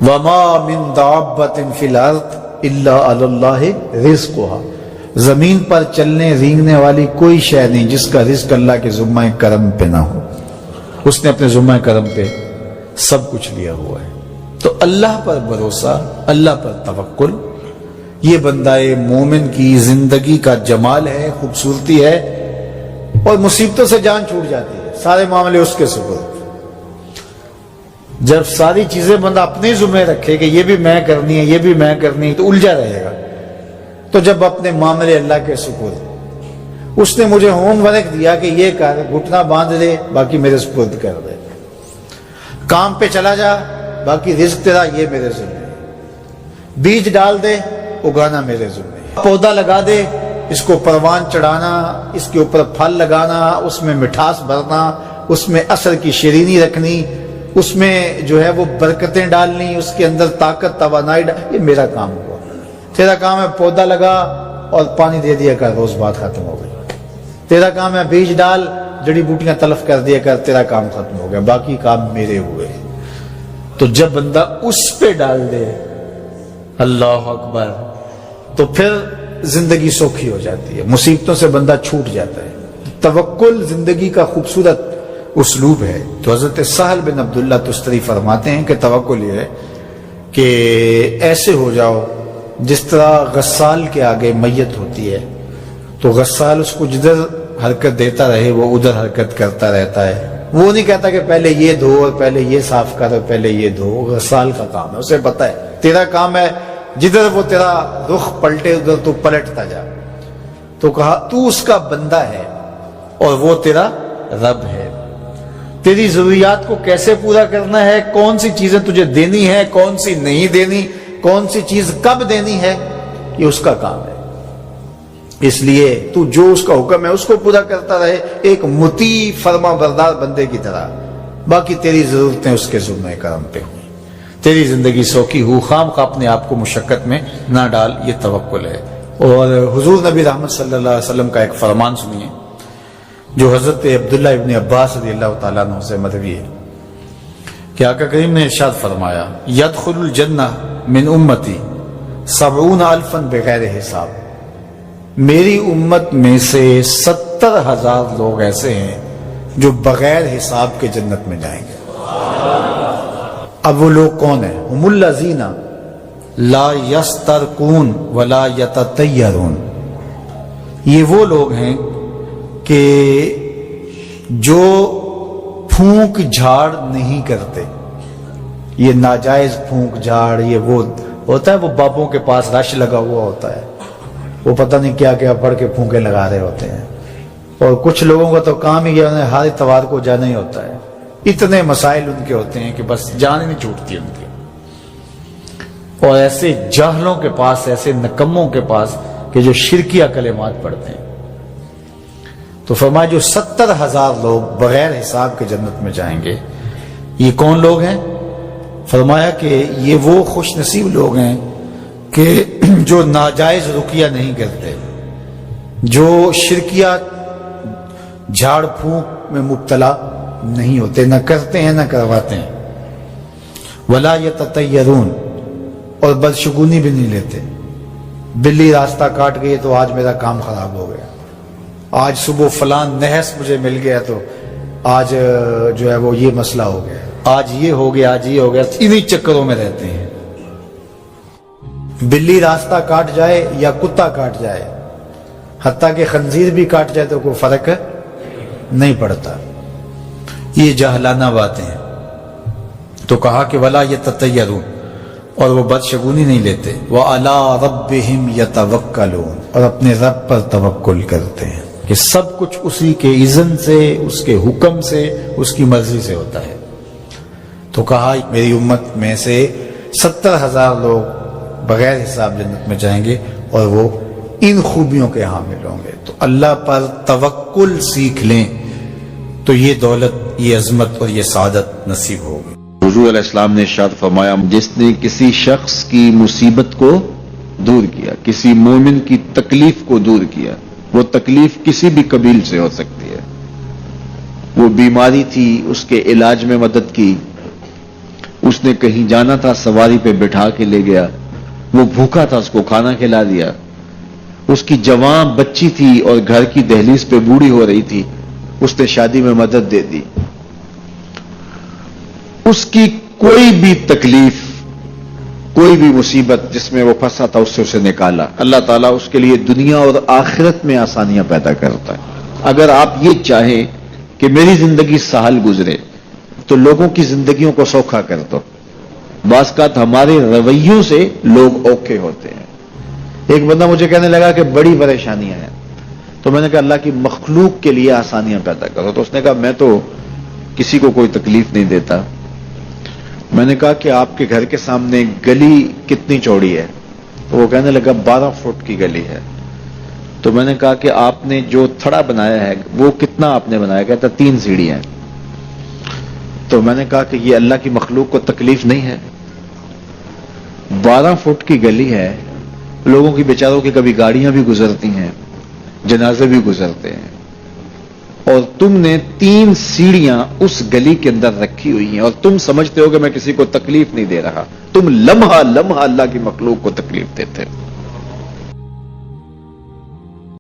وما من دابۃ فی الارض الا علی اللہ رزقها، زمین پر چلنے رینگنے والی کوئی شے نہیں جس کا رزق اللہ کے ذمہ کرم پہ نہ ہو، اس نے اپنے ذمہ کرم پہ سب کچھ لیا ہوا ہے۔ تو اللہ پر بھروسہ، اللہ پر توکل، یہ بندہ مومن کی زندگی کا جمال ہے، خوبصورتی ہے، اور مصیبتوں سے جان چھوٹ جاتی ہے، سارے معاملے اس کے سپرد۔ جب ساری چیزیں بندہ اپنے ذمہ رکھے کہ یہ بھی میں کرنی ہے، یہ بھی میں کرنی ہے، تو الجھا رہے گا۔ تو جب اپنے معاملے اللہ کے سپرد، اس نے مجھے ہوم ورک دیا کہ یہ کر، گھٹنا باندھ دے، باقی میرے سپرد کر دے، کام پہ چلا جا، باقی رزق تیرا، یہ میرے ذمہ ہے، بیج ڈال دے، اگانا میرے ذمہ ہے، پودا لگا دے، اس کو پروان چڑھانا، اس کے اوپر پھل لگانا، اس میں مٹھاس بھرنا، اس میں اثر کی شیرینی رکھنی، اس میں جو ہے وہ برکتیں ڈالنی، اس کے اندر طاقت توانائی یہ میرا کام ہوا۔ تیرا کام ہے پودا لگا اور پانی دے دیا کر، روز بات ختم ہو گئی۔ تیرا کام ہے بیج ڈال، جڑی بوٹیاں تلف کر دیا کر، تیرا کام ختم ہو گیا، باقی کام میرے ہوئے۔ تو جب بندہ اس پہ ڈال دے، اللہ اکبر، تو پھر زندگی سوکھی ہو جاتی ہے، مصیبتوں سے بندہ چھوٹ جاتا ہے۔ توکل زندگی کا خوبصورت اسلوب ہے۔ تو حضرت سہل بن عبداللہ تستری فرماتے ہیں کہ توکل یہ ہے کہ ایسے ہو جاؤ جس طرح غسال کے آگے میت ہوتی ہے تو غسال اس کو جدھر حرکت دیتا رہے وہ ادھر حرکت کرتا رہتا ہے، وہ نہیں کہتا کہ پہلے یہ دھو اور پہلے یہ صاف کر اور پہلے یہ دھو۔ غسال کا کام ہے، اسے پتہ ہے تیرا کام ہے جدھر وہ تیرا رخ پلٹے ادھر تو پلٹتا جا۔ تو کہا تو اس کا بندہ ہے اور وہ تیرا رب ہے، تیری ضروریات کو کیسے پورا کرنا ہے، کون سی چیزیں تجھے دینی ہے، کون سی نہیں دینی، کون سی چیز کب دینی ہے، یہ اس کا کام ہے۔ اس لیے تو جو اس کا حکم ہے اس کو پورا کرتا رہے، ایک مطیع فرما بردار بندے کی طرح، باقی تیری ضرورتیں اس کے ذمہ کرم پہ ہوئی، تیری زندگی سوکھی ہو، خام خواہ اپنے آپ کو مشقت میں نہ ڈال، یہ توکل ہے۔ اور حضور نبی رحمت صلی اللہ علیہ وسلم کا ایک فرمان سنیے جو حضرت عبداللہ ابن عباس رضی اللہ تعالیٰ عنہ سے مروی ہے کہ آقا کریم نے ارشاد فرمایا، یدخل الجنہ من امتی 70,000 بغیر حساب، میری امت میں سے 70,000 لوگ ایسے ہیں جو بغیر حساب کے جنت میں جائیں گے۔ اب وہ لوگ کون ہیں؟ هم الذین لا یسترقون ولا یتطیرون، یہ وہ لوگ ہیں کہ جو پھونک جھاڑ نہیں کرتے۔ یہ ناجائز پھونک جھاڑ، یہ وہ ہوتا ہے وہ بابوں کے پاس رش لگا ہوا ہوتا ہے، وہ پتہ نہیں کیا کیا پڑھ کے پھونکے لگا رہے ہوتے ہیں، اور کچھ لوگوں کا تو کام ہی انہیں ہر اتوار کو جانا ہی ہوتا ہے، اتنے مسائل ان کے ہوتے ہیں کہ بس جان ہی نہیں چھوٹتی ان کی۔ اور ایسے جاہلوں کے پاس، ایسے نکموں کے پاس کہ جو شرکیہ کلمات پڑھتے ہیں۔ تو فرمایا جو 70,000 لوگ بغیر حساب کے جنت میں جائیں گے، یہ کون لوگ ہیں؟ فرمایا کہ یہ وہ خوش نصیب لوگ ہیں کہ جو ناجائز رقیہ نہیں کرتے، جو شرکیہ جھاڑ پھونک میں مبتلا نہیں ہوتے، نہ کرتے ہیں نہ کرواتے ہیں، ولا یتطیرون، اور بدشگونی بھی نہیں لیتے۔ بلی راستہ کاٹ گئی تو آج میرا کام خراب ہو گیا، آج صبح فلان نحس مجھے مل گیا تو آج جو ہے وہ یہ مسئلہ ہو گیا، آج یہ ہو گیا، آج یہ ہو گیا، انہی چکروں میں رہتے ہیں۔ بلی راستہ کاٹ جائے یا کتا کاٹ جائے، حتیٰ کہ خنزیر بھی کاٹ جائے تو کوئی فرق نہیں پڑتا، یہ جاہلانہ باتیں ہیں۔ تو کہا کہ ولا یتطیرون، اور وہ بدشگونی نہیں لیتے، وَعَلَىٰ رَبِّهِمْ يَتَوَكَّلُونَ، اور اپنے رب پر توکل کرتے ہیں کہ سب کچھ اسی کے اذن سے، اس کے حکم سے، اس کی مرضی سے ہوتا ہے۔ تو کہا میری امت میں سے 70,000 لوگ بغیر حساب جنت میں جائیں گے اور وہ ان خوبیوں کے حامل ہوں گے۔ تو اللہ پر توکل سیکھ لیں تو یہ دولت، یہ عظمت اور یہ سعادت نصیب ہوگی۔ حضور علیہ السلام نے ارشاد فرمایا، جس نے کسی شخص کی مصیبت کو دور کیا، کسی مومن کی تکلیف کو دور کیا، وہ تکلیف کسی بھی قبیل سے ہو سکتی ہے، وہ بیماری تھی، اس کے علاج میں مدد کی، اس نے کہیں جانا تھا، سواری پہ بٹھا کے لے گیا، وہ بھوکا تھا، اس کو کھانا کھلا دیا. اس کی جوان بچی تھی اور گھر کی دہلیز پہ بوڑھی ہو رہی تھی، اس نے شادی میں مدد دے دی. اس کی کوئی بھی تکلیف، کوئی بھی مصیبت جس میں وہ پھنسا تھا، اس سے اسے نکالا. اللہ تعالیٰ اس کے لیے دنیا اور آخرت میں آسانیاں پیدا کرتا ہے. اگر آپ یہ چاہیں کہ میری زندگی سہل گزرے تو لوگوں کی زندگیوں کو سوکھا کر دو. بعض اوقات ہمارے رویوں سے لوگ اوکھے ہوتے ہیں. ایک بندہ مجھے کہنے لگا کہ بڑی پریشانیاں ہیں، تو میں نے کہا اللہ کی مخلوق کے لیے آسانیاں پیدا کرو. تو اس نے کہا میں تو کسی کو کوئی تکلیف نہیں دیتا. میں نے کہا کہ آپ کے گھر کے سامنے گلی کتنی چوڑی ہے؟ تو وہ کہنے لگا 12 فٹ کی گلی ہے. تو میں نے کہا کہ آپ نے جو تھڑا بنایا ہے وہ کتنا آپ نے بنایا؟ کہتا 3 سیڑھیاں. تو میں نے کہا کہ یہ اللہ کی مخلوق کو تکلیف نہیں ہے؟ 12 فٹ کی گلی ہے، لوگوں کی بیچاروں کی کبھی گاڑیاں بھی گزرتی ہیں، جنازے بھی گزرتے ہیں، اور تم نے 3 سیڑھیاں اس گلی کے اندر رکھی ہوئی ہیں اور تم سمجھتے ہو کہ میں کسی کو تکلیف نہیں دے رہا. تم لمحہ لمحہ اللہ کی مخلوق کو تکلیف دیتے ہو.